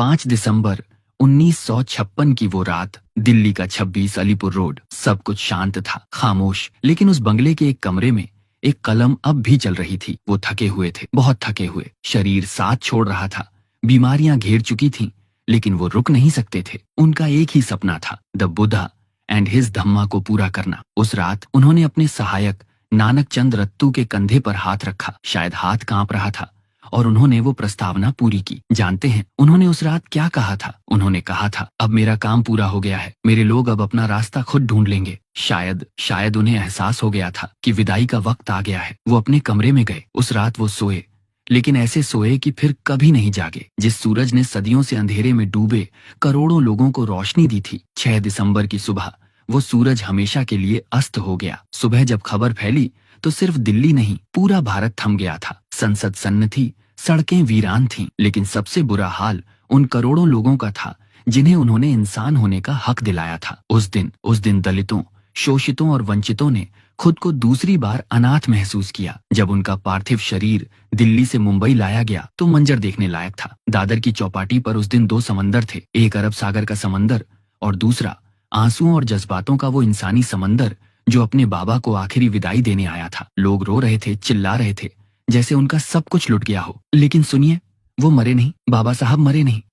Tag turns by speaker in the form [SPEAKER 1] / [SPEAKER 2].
[SPEAKER 1] 5 दिसंबर 1956 की वो रात, दिल्ली का 26 अलीपुर रोड। सब कुछ शांत था, खामोश। लेकिन उस बंगले के एक कमरे में एक कलम अब भी चल रही थी। वो थके हुए थे, बहुत थके हुए। शरीर साथ छोड़ रहा था, बीमारियां घेर चुकी थीं, लेकिन वो रुक नहीं सकते थे। उनका एक ही सपना था, द बुद्धा एंड हिज धम्मा को पूरा करना। उस रात उन्होंने अपने सहायक नानक चंद रत्तू के कंधे पर हाथ रखा। शायद हाथ कांप रहा था, और उन्होंने वो प्रस्तावना पूरी की। जानते हैं उन्होंने उस रात क्या कहा था? उन्होंने कहा था, अब मेरा काम पूरा हो गया है, मेरे लोग अब अपना रास्ता खुद ढूंढ लेंगे। शायद उन्हें एहसास हो गया था कि विदाई का वक्त आ गया है। वो अपने कमरे में गए। उस रात वो सोए, लेकिन ऐसे सोए कि फिर कभी नहीं जागे। जिस सूरज ने सदियों से अंधेरे में डूबे करोड़ों लोगों को रोशनी दी थी, 6 दिसंबर की सुबह वो सूरज हमेशा के लिए अस्त हो गया। सुबह जब खबर फैली तो सिर्फ दिल्ली नहीं, पूरा भारत थम गया था। संसद सन्न थी, सड़कें वीरान थीं, लेकिन सबसे बुरा हाल उन करोड़ों लोगों का था जिन्हें उन्होंने इंसान होने का हक दिलाया था। उस दिन दलितों, शोषितों और वंचितों ने खुद को दूसरी बार अनाथ महसूस किया। जब उनका पार्थिव शरीर दिल्ली से मुंबई लाया गया तो मंजर देखने लायक था। दादर की चौपाटी पर उस दिन 2 समंदर थे, एक अरब सागर का समंदर और दूसरा आंसुओं और जज्बातों का वो इंसानी समंदर जो अपने बाबा को आखिरी विदाई देने आया था। लोग रो रहे थे, चिल्ला रहे थे, जैसे उनका सब कुछ लुट गया हो। लेकिन सुनिए, वो मरे नहीं, बाबा साहब मरे नहीं।